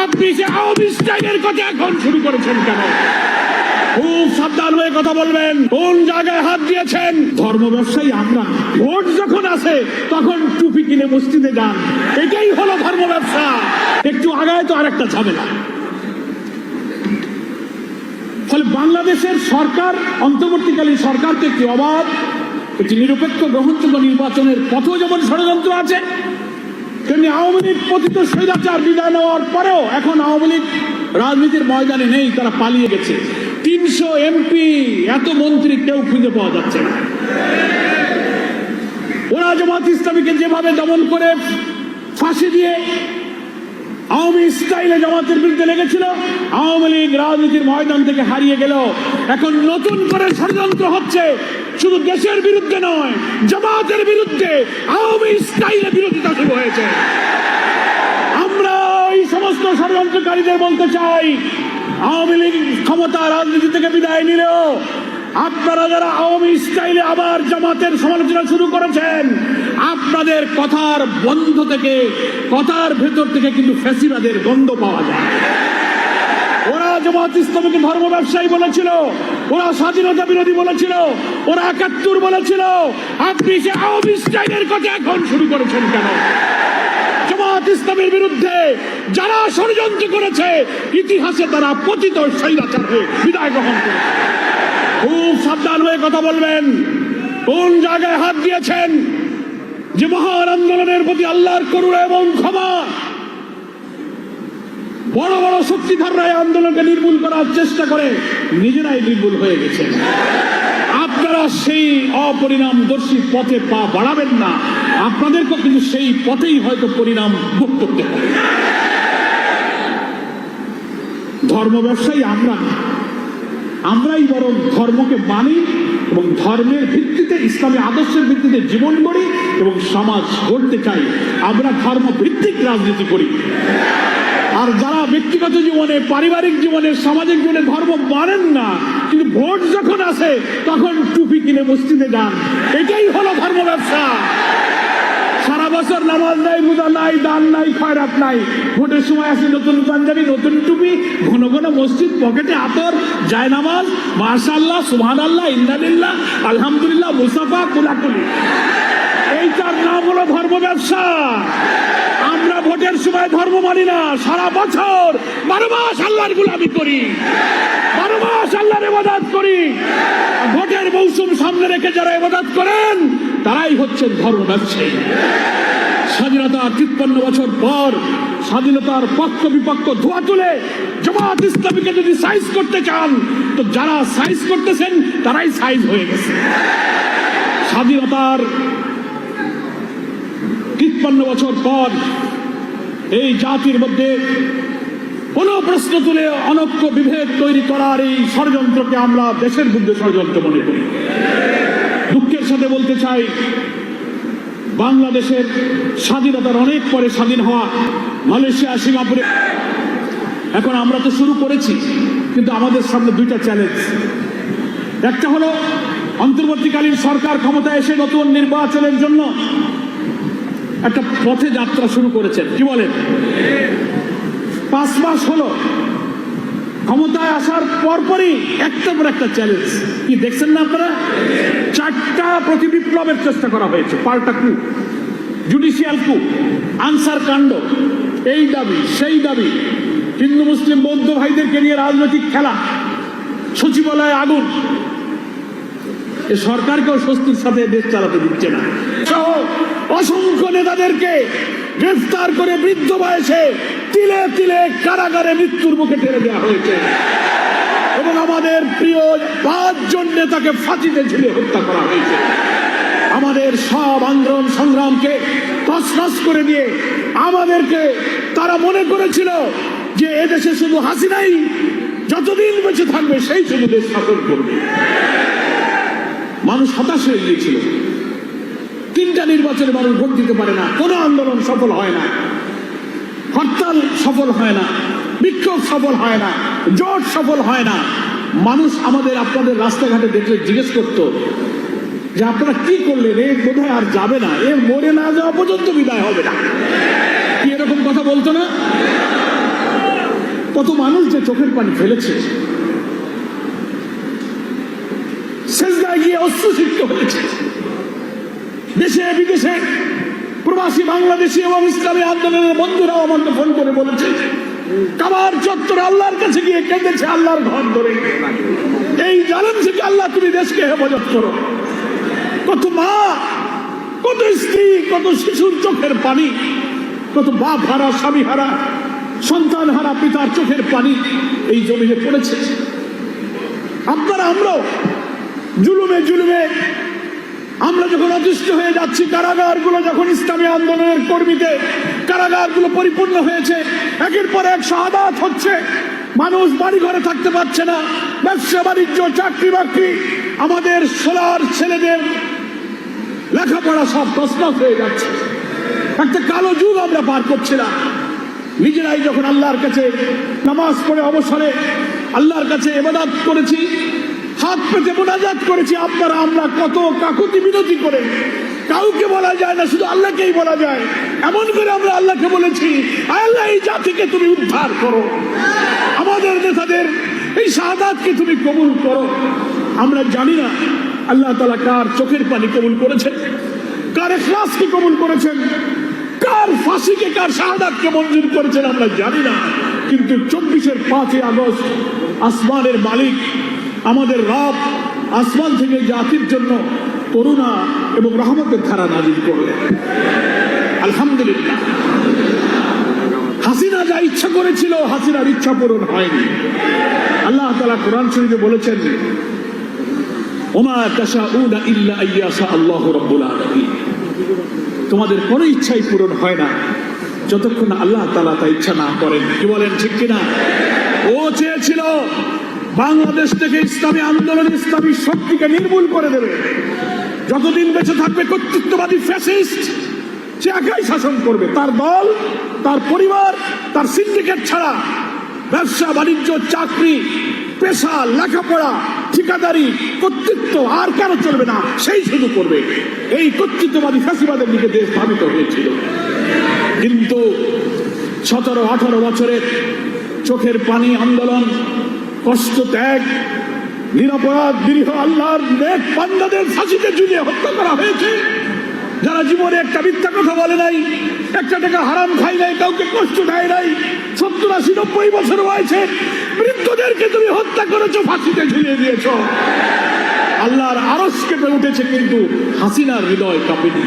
আপনি সে আওয়ামী স্টাইলের কথা এখন শুরু করেছেন কেন? খুব সাবধান হয়ে কথা বলবেন। কোন জায়গায় হাত দিয়েছেন? ধর্ম ব্যবসায়ী আমরা। ভোট যখন আসে তখন টুপি কিনে মসজিদে যান, এটাই হলো ধর্ম ব্যবসা। একটু আগায় তো আরেকটা ঝামেলা। ফলে বাংলাদেশের সরকার, অন্তর্বর্তীকালীন সরকারকে একটি অবাধ, একটি নিরপেক্ষ গ্রহণযোগ্য নির্বাচনের পথেও যেমন ষড়যন্ত্র আছে, তেমনি আওয়ামী লীগ পতিত স্বৈরাচার বিদায় নেওয়ার পরেও এখন আওয়ামী লীগ রাজনীতির ময়দানে নেই, তারা পালিয়ে গেছে। 300 এমপি, এত মন্ত্রী কেউ খুঁজে পাওয়া যাচ্ছে না। ওরা জামাত ইসলামীকে যেভাবে দমন করে ফাঁসি দিয়ে আওয়ামী স্টাইলে জামাতের বিরুদ্ধে লেগেছিল, আওয়ামী লীগ রাজনীতির ময়দান থেকে হারিয়ে গেল। এখন নতুন করে ষড়যন্ত্র হচ্ছে, শুধু দেশের বিরুদ্ধে নয়, জামাতের বিরুদ্ধে আওয়ামী স্টাইলে বিরোধিতা শুরু হয়েছে। আমরা এই সমস্ত ষড়যন্ত্রকারীদের বলতে চাই, আওয়ামী লীগ ক্ষমতা রাজনীতি থেকে বিদায় নিলেও আপনারা যারা আওয়ামী স্টাইলে আবার জামাতের সমালোচনা শুরু করেছেন, আপনাদের কথার বন্ধ থেকে, কথার ভেতর থেকে কিন্তু ফ্যাসিবাদের গন্ধ পাওয়া যায়। ওরা জামাত ইসলামীকে ধর্ম ব্যবসায়ী বলেছিল, ওরা স্বাধীনতা বিরোধী বলেছিল, ওরা ৭১ বলেছিল। আপনি সে আওয়ামী স্টাইলের কথা এখন শুরু করেছেন কেন? জামাত ইসলামের বিরুদ্ধে যারা ষড়যন্ত্র করেছে, ইতিহাসে তারা পতিত স্বৈরাচার হয়ে বিদায় গ্রহণ করেছে। খুব সাবধান হয়ে কথা বলবেন। কোন জায়গায় হাত দিয়েছেন? যে মহান আন্দোলনের প্রতি আল্লাহর করুণা এবং ক্ষমা, বড় বড় শক্তিধররা এই আন্দোলনকে নির্মূল করার চেষ্টা করে নিজেরাই নির্মূল হয়ে গেছে। আপনারা সেই অপরিণামদর্শী পথে পা বাড়াবেন না, আপনাদেরকে কিন্তু সেই পথেই হয়তো পরিণাম ভোগ করতে হবে। ধর্ম ব্যবসায়ী আমরা না, আমরাই বরং ধর্মকে মানি এবং ধর্মের ভিত্তিতে, ইসলামী আদর্শের ভিত্তিতে জীবন গড়ি এবং সমাজ গড়তে চাই। আমরা ধর্ম ভিত্তিক রাজনীতি করি। আর যারা ব্যক্তিগত জীবনে, পারিবারিক জীবনে, সামাজিক জীবনে ধর্ম মানেন না, কিন্তু ভোট যখন আসে তখন টুপি কিনে মসজিদে যান, এটাই হলো ধর্ম ব্যবসা। সারা বছর নামাজ নাই, রোজা নাই, দান নাই, খয়রাত নাই, ভোটের সময় আসে নতুন পাঞ্জাবি, নতুন টুপি, ঘন ঘন মসজিদ, পকেটে আতর, যায় নামাজ, মাশাআল্লাহ, সুবহানাল্লাহ, ইন্নালিল্লাহ, আলহামদুলিল্লাহ, মুসাফা, কুলাকুলি। এইটার নাম হলো ধর্ম ব্যবসা। আমরা ভোটের সময় ধর্ম মানি না, সারা বছর 12 মাস আল্লাহর গোলামি করি, 12 মাস আল্লাহর ইবাদত করি। ভোটের মৌসুম সামনে রেখে যারা ইবাদত করেন, তারাই হচ্ছেন ধর্ম ব্যবসায়ী। স্বাধীনতার 53 বছর পর স্বাধীনতার পক্ষ বিপক্ষ ধোয়া তুলে জামাত ইসলামীকে যদি সাইজ করতে চান, তো যারা সাইজ করতেছেন তারাই সাইজ হয়ে গেছে। স্বাধীনতার 53 বছর পর এই জাতির মধ্যে কোন প্রশ্ন তুলে অনৈক্য বিভেদ তৈরি করার এই ষড়যন্ত্রকে আমরা দেশের বিরুদ্ধে ষড়যন্ত্র মনে করি। দুঃখের সাথে বলতে চাই, বাংলাদেশের স্বাধীনতার অনেক পরে স্বাধীন হওয়া মালয়েশিয়া, সিঙ্গাপুরে, এখন আমরা তো শুরু করেছি, কিন্তু আমাদের সামনে দুইটা চ্যালেঞ্জ। একটা হলো অন্তর্বর্তীকালীন সরকার ক্ষমতায় এসে নতুন নির্বাচনের জন্য একটা পথে যাত্রা শুরু করেছেন। কি বলেন? 5 মাস হলো ক্ষমতায় আসার পরপরই একটার পর একটা চ্যালেঞ্জ। কি দেখছেন না আপনারা? 4টা প্রতিবিপ্লবের চেষ্টা করা হয়েছে। পাল্টা কু, জুডিশিয়াল কু, আনসার কাণ্ড, এই দাবি সেই দাবি, হিন্দু মুসলিম বৌদ্ধ ভাইদেরকে নিয়ে রাজনৈতিক খেলা, সচিবালয়ে আগুন। এ সরকারকেও স্বস্তির সাথে দেশ চালাতে দিচ্ছে না। সহ অসংখ্য নেতাদেরকে গ্রেফতার করে বৃদ্ধ বয়সে তিলে তিলে কারাগারে মৃত্যুর মুখে ঠেলে দেওয়া হয়েছে এবং আমাদের প্রিয় 5 জন নেতাকে ফাঁসিতে ঝুলে হত্যা করা হয়েছে। আমাদের সব আন্দোলন সংগ্রামকে তছনছ করে দিয়ে আমাদেরকে তারা মনে করেছিল যে এদেশে শুধু হাসিনাই যতদিন বেঁচে থাকবে সেই শুধু দেশ শাসন করবে। মানুষ হতাশ হয়ে গিয়েছিল। 3টা নির্বাচনে মানুষ ভোট দিতে পারে না, কোনো আন্দোলন সফল হয় না, হরতাল সফল হয় না, বিক্ষোভ সফল হয় না, জোট সফল হয় না। মানুষ আমাদের আপনাদের রাস্তাঘাটে দেখলে জিজ্ঞেস করতো যে আপনারা কি করলেন, এ বোধহয় আর যাবে না, এ মরে না যাওয়া পর্যন্ত বিদায় হবে না। কি এরকম কথা বলতো না? কত মানুষ যে চোখের পানি ফেলেছে, সেজদায় গিয়ে অশ্রুসিক্ত হয়েছে। দেশে বিদেশে প্রবাসী বাংলাদেশি এবং ইসলামী আন্দোলনের বন্ধুরাও আমাকে ফোন করে বলেছে, কাবার চত্বরে আল্লাহর কাছে গিয়ে কেঁদেছে আল্লাহর ঘর ধরে, এই জালেম থেকে আল্লাহ তুমি দেশকে হেফাজত করো। কত মা, কত স্ত্রী, কত শিশুর চোখের পানি, কত বাপ হারা, স্বামী হারা, সন্তান হারা পিতার চোখের পানি এই জমিনে পড়েছে। আপনারা আমরাও জুলুমে জুলুমে আমরা যখন অতিষ্ঠ হয়ে যাচ্ছি, কারাগারগুলো যখন ইসলামী আন্দোলনের কর্মীতে কারাগারগুলো পরিপূর্ণ হয়েছে, একের পর এক শাহাদাত হচ্ছে, মানুষ বাড়ি ঘরে থাকতে পারছে না, ব্যবসা বাণিজ্য, চাকরি বাকরি, আমাদের সোলার ছেলেদের লেখাপড়া সব তছনছ হয়ে যাচ্ছে। একটা কালো যুগ আমরা পার করছিলাম। নিজেরাই যখন আল্লাহর কাছে নামাজ পড়ে অবসরে আল্লাহর কাছে ইবাদত করেছি, হাত পেতে মোনাজাত করেছি, আমরা কত কাকুতি বিনতি করে, কাউকে বলা যায় না, শুধু আল্লাহকেই বলা যায়। এমন করে আমরা আল্লাহকে বলেছি, আল্লাহ এই জাতিকে তুমি উদ্ধার করো, আমাদের নেতাদের এই শাহাদাতকে তুমি কবুল করো। আমরা জানি না আল্লাহ তাআলা কার চোখের পানি কবুল করেছেন, কার ইখলাসকে কবুল করেছেন, কার ফাঁসিকে, কার শাহাদাতকে মঞ্জুর করেছেন আমরা জানি না। কিন্তু 24-এর 5 আগস্ট আসমানের মালিক আমাদের রব আসমান থেকে জাতির জন্য করুণা এবং রহমতের ধারা নাজিল করলেন। আলহামদুলিল্লাহ। হাসিনা যা ইচ্ছা করেছিল, হাসিনার ইচ্ছা পূরণ হয়নি। আল্লাহ তাআলা কোরআন শরীফে বলেছেন, ওমা তাশাউনা ইল্লা আইয়াশা আল্লাহু রাব্বুল আলামিন। তোমাদের কোনো ইচ্ছাই পূরণ হয় না যতক্ষণ আল্লাহ তাআলা তা ইচ্ছা না করেন। কি বলেন, ঠিক কিনা? ও চেয়েছিল বাংলাদেশ থেকে ইসলামী আন্দোলন, ইসলামী শক্তিকে নির্মূল করে দেবে। যতদিন বেঁচে থাকবে কর্তৃত্ববাদী ফ্যাসিস্ট, সে একাই শাসন করবে। তার দল, তার পরিবার, তার সিন্ডিকেট ছাড়া ব্যবসা বাণিজ্য, চাকরি, পেশা, লেখাপড়া, ঠিকাদারি, কর্তৃত্ব আর কেন চলবে না, সেই শুধু করবে। এই কর্তৃত্ববাদী ফ্যাসিবাদের দিকে দেশ ধাবিত হয়েছিল। কিন্তু 17-18 বছরের চোখের পানি আন্দোলন, কষ্ট ত্যাগ, নিরপরাধ নিরীহ আল্লাহর নেক বান্দাদের ফাঁসিতে ঝুলিয়ে হত্যা করা হয়েছে। যারা জীবনে একটা মিথ্যা কথা বলে নাই, একটা টাকা হারাম খাই নাই, কাউকে কষ্ট দেয় নাই, 70-80-90 বছর বয়সে বৃদ্ধদেরকে তুমি হত্যা করেছো, ফাঁসিতে ঝুলিয়ে দিয়েছ। আল্লাহর আরশ কেঁপে উঠেছে, কিন্তু হাসিনার হৃদয় কাঁপেনি।